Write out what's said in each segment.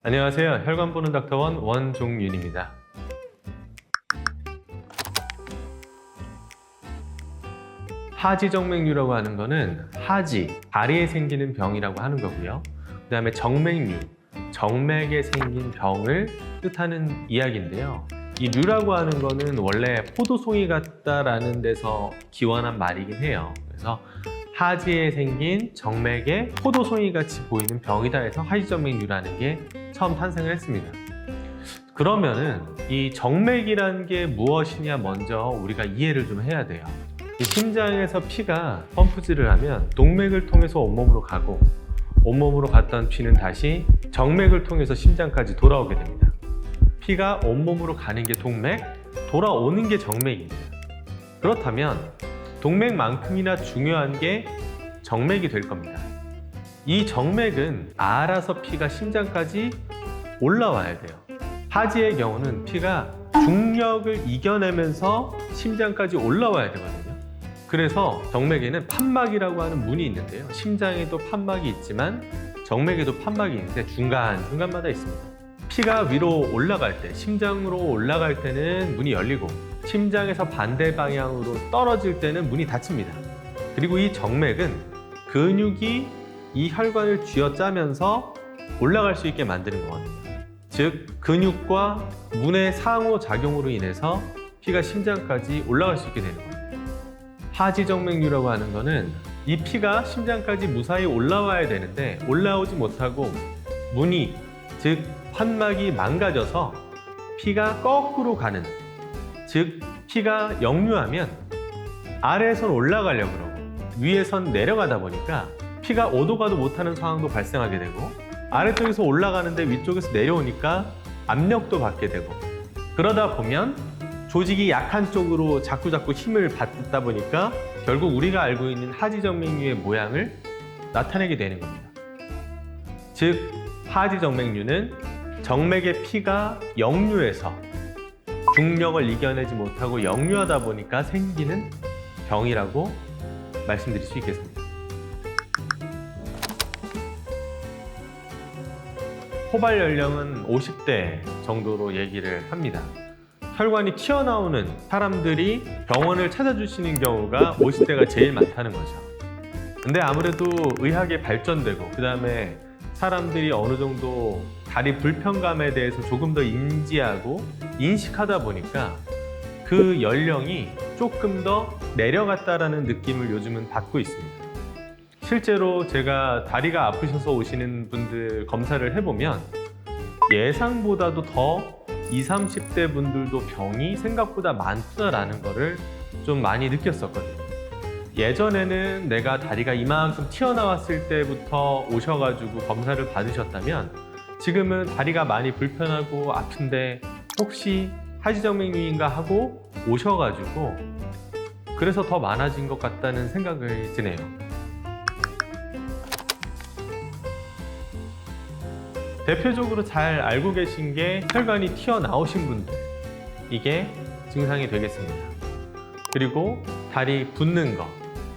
안녕하세요. 혈관 보는 닥터원 원종윤입니다. 하지정맥류라고 하는 거는 하지, 다리에 생기는 병이라고 하는 거고요. 그 다음에 정맥류, 정맥에 생긴 병을 뜻하는 이야기인데요. 이 류라고 하는 거는 원래 포도송이 같다라는 데서 기원한 말이긴 해요. 그래서 하지에 생긴 정맥에 포도송이 같이 보이는 병이다 해서 하지정맥류라는 게 처음 탄생을 했습니다. 그러면은 이 정맥이라는 게 무엇이냐 먼저 우리가 이해를 좀 해야 돼요. 이 심장에서 피가 펌프질을 하면 동맥을 통해서 온몸으로 가고 온몸으로 갔던 피는 다시 정맥을 통해서 심장까지 돌아오게 됩니다. 피가 온몸으로 가는 게 동맥, 돌아오는 게 정맥입니다. 그렇다면 동맥만큼이나 중요한 게 정맥이 될 겁니다. 이 정맥은 알아서 피가 심장까지 올라와야 돼요. 하지의 경우는 피가 중력을 이겨내면서 심장까지 올라와야 되거든요. 그래서 정맥에는 판막이라고 하는 문이 있는데요. 심장에도 판막이 있지만 정맥에도 판막이 있는데 중간중간마다 있습니다. 피가 위로 올라갈 때, 심장으로 올라갈 때는 문이 열리고 심장에서 반대 방향으로 떨어질 때는 문이 닫힙니다. 그리고 이 정맥은 근육이 이 혈관을 쥐어짜면서 올라갈 수 있게 만드는 거거든요. 즉, 근육과 문의 상호작용으로 인해서 피가 심장까지 올라갈 수 있게 되는 거예요. 하지정맥류라고 하는 거는 이 피가 심장까지 무사히 올라와야 되는데 올라오지 못하고 문이, 즉 판막이 망가져서 피가 거꾸로 가는, 즉 피가 역류하면 아래에선 올라가려고 그러고 위에선 내려가다 보니까 피가 오도 가도 못하는 상황도 발생하게 되고 아래쪽에서 올라가는데 위쪽에서 내려오니까 압력도 받게 되고 그러다 보면 조직이 약한 쪽으로 자꾸 힘을 받다 보니까 결국 우리가 알고 있는 하지정맥류의 모양을 나타내게 되는 겁니다. 즉 하지정맥류는 정맥의 피가 역류해서 중력을 이겨내지 못하고 역류하다 보니까 생기는 병이라고 말씀드릴 수 있겠습니다. 포발 연령은 50대 정도로 얘기를 합니다. 혈관이 튀어나오는 사람들이 병원을 찾아주시는 경우가 50대가 제일 많다는 거죠. 근데 아무래도 의학이 발전되고 그 다음에 사람들이 어느 정도 다리 불편감에 대해서 조금 더 인지하고 인식하다 보니까 그 연령이 조금 더 내려갔다라는 느낌을 요즘은 받고 있습니다. 실제로 제가 다리가 아프셔서 오시는 분들 검사를 해보면 예상보다도 더 20, 30대 분들도 병이 생각보다 많구나라는 거를 좀 많이 느꼈었거든요. 예전에는 내가 다리가 이만큼 튀어나왔을 때부터 오셔가지고 검사를 받으셨다면 지금은 다리가 많이 불편하고 아픈데 혹시 하지정맥류인가 하고 오셔가지고 그래서 더 많아진 것 같다는 생각을 드네요. 대표적으로 잘 알고 계신 게 혈관이 튀어나오신 분들, 이게 증상이 되겠습니다. 그리고 다리 붓는 거,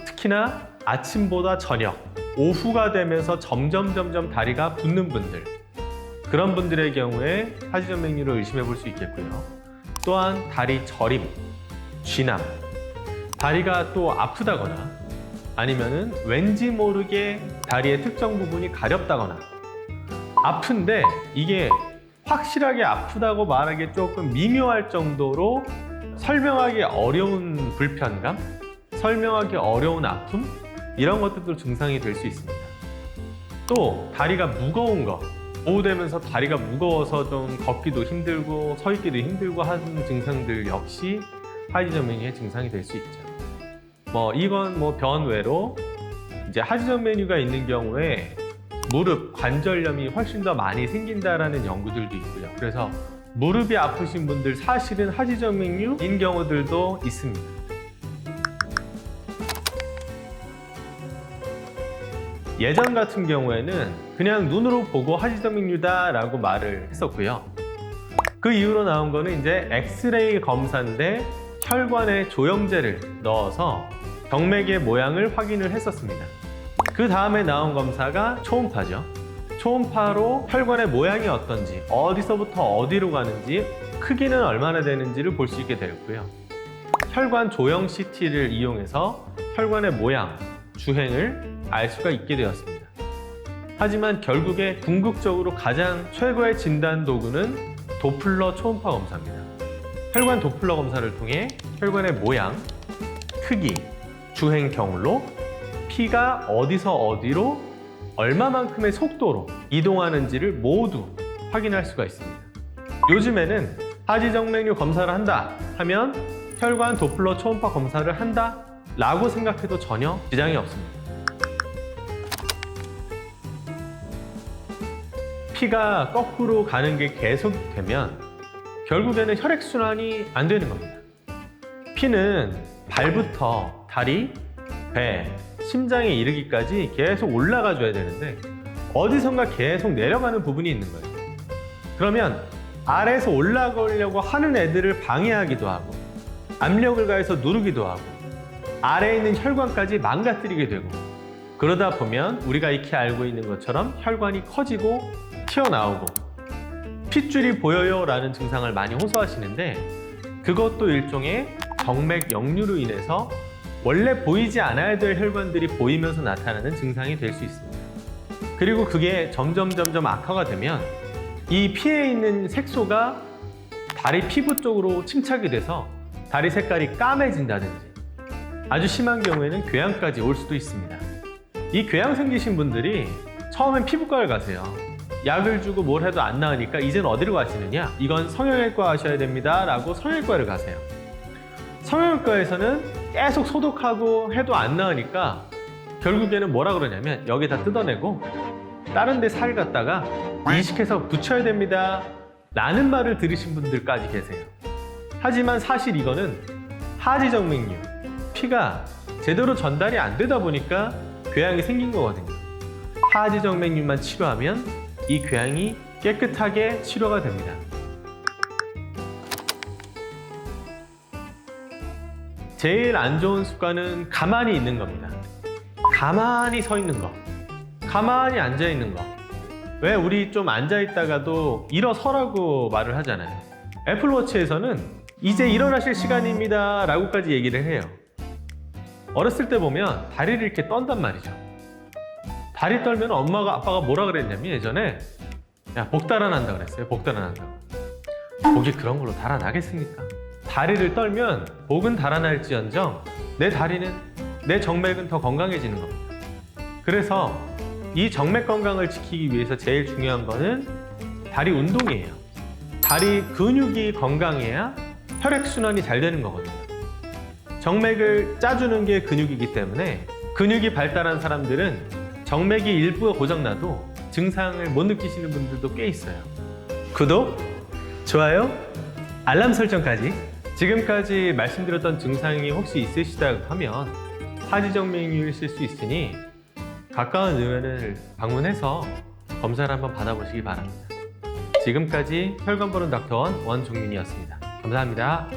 특히나 아침보다 저녁, 오후가 되면서 점점 다리가 붓는 분들, 그런 분들의 경우에 하지정맥류를 의심해 볼 수 있겠고요. 또한 다리 저림, 쥐남, 다리가 또 아프다거나 아니면은 왠지 모르게 다리의 특정 부분이 가렵다거나 아픈데 이게 확실하게 아프다고 말하기 조금 미묘할 정도로 설명하기 어려운 불편감, 설명하기 어려운 아픔, 이런 것들도 증상이 될 수 있습니다. 또 다리가 무거운 거, 오후되면서 다리가 무거워서 좀 걷기도 힘들고 서 있기도 힘들고 하는 증상들 역시 하지정맥류의 증상이 될 수 있죠. 이건 변외로 이제 하지정맥류가 있는 경우에 무릎 관절염이 훨씬 더 많이 생긴다라는 연구들도 있고요. 그래서 무릎이 아프신 분들 사실은 하지정맥류인 경우들도 있습니다. 예전 같은 경우에는 그냥 눈으로 보고 하지정맥류다라고 말을 했었고요. 그 이후로 나온 거는 이제 엑스레이 검사인데 혈관에 조영제를 넣어서 정맥의 모양을 확인을 했었습니다. 그 다음에 나온 검사가 초음파죠. 초음파로 혈관의 모양이 어떤지, 어디서부터 어디로 가는지, 크기는 얼마나 되는지를 볼 수 있게 되었고요. 혈관 조형 CT를 이용해서 혈관의 모양, 주행을 알 수가 있게 되었습니다. 하지만 결국에 궁극적으로 가장 최고의 진단 도구는 도플러 초음파 검사입니다. 혈관 도플러 검사를 통해 혈관의 모양, 크기, 주행 경로, 피가 어디서 어디로 얼마만큼의 속도로 이동하는지를 모두 확인할 수가 있습니다. 요즘에는 하지정맥류 검사를 한다 하면 혈관 도플러 초음파 검사를 한다 라고 생각해도 전혀 지장이 없습니다. 피가 거꾸로 가는 게 계속되면 결국에는 혈액순환이 안 되는 겁니다. 피는 발부터 다리, 배, 심장에 이르기까지 계속 올라가 줘야 되는데 어디선가 계속 내려가는 부분이 있는 거예요. 그러면 아래에서 올라가려고 하는 애들을 방해하기도 하고 압력을 가해서 누르기도 하고 아래에 있는 혈관까지 망가뜨리게 되고 그러다 보면 우리가 익히 알고 있는 것처럼 혈관이 커지고 튀어나오고 핏줄이 보여요 라는 증상을 많이 호소하시는데 그것도 일종의 정맥 역류로 인해서 원래 보이지 않아야 될 혈관들이 보이면서 나타나는 증상이 될 수 있습니다. 그리고 그게 점점 악화가 되면 이 피에 있는 색소가 다리 피부 쪽으로 침착이 돼서 다리 색깔이 까매진다든지 아주 심한 경우에는 궤양까지 올 수도 있습니다. 이 궤양 생기신 분들이 처음엔 피부과를 가세요. 약을 주고 뭘 해도 안 나으니까 이제는 어디로 가시느냐? 이건 성형외과 하셔야 됩니다 라고 성형외과를 가세요. 성형외과에서는 계속 소독하고 해도 안 나으니까 결국에는 뭐라 그러냐면 여기다 뜯어내고 다른 데 살 갖다가 이식해서 붙여야 됩니다 라는 말을 들으신 분들까지 계세요. 하지만 사실 이거는 하지정맥류, 피가 제대로 전달이 안 되다 보니까 궤양이 생긴 거거든요. 하지정맥류만 치료하면 이 궤양이 깨끗하게 치료가 됩니다. 제일 안 좋은 습관은 가만히 있는 겁니다. 가만히 서 있는 거, 가만히 앉아 있는 거. 왜 우리 좀 앉아 있다가도 일어서라고 말을 하잖아요. 애플워치에서는 이제 일어나실 시간입니다 라고까지 얘기를 해요. 어렸을 때 보면 다리를 이렇게 떤단 말이죠. 다리 떨면 엄마가 아빠가 뭐라 그랬냐면 예전에 야 복 달아난다 그랬어요. 복 달아난다고. 복이 그런 걸로 달아나겠습니까? 다리를 떨면 복은 달아날지언정 내 다리는, 내 정맥은 더 건강해지는 겁니다. 그래서 이 정맥 건강을 지키기 위해서 제일 중요한 거는 다리 운동이에요. 다리 근육이 건강해야 혈액순환이 잘 되는 거거든요. 정맥을 짜주는 게 근육이기 때문에 근육이 발달한 사람들은 정맥이 일부가 고장나도 증상을 못 느끼시는 분들도 꽤 있어요. 구독, 좋아요, 알람 설정까지. 지금까지 말씀드렸던 증상이 혹시 있으시다고 하면 하지정맥류이실 수 있으니 가까운 의원을 방문해서 검사를 한번 받아보시기 바랍니다. 지금까지 혈관 보는 닥터원 원종민이었습니다. 감사합니다.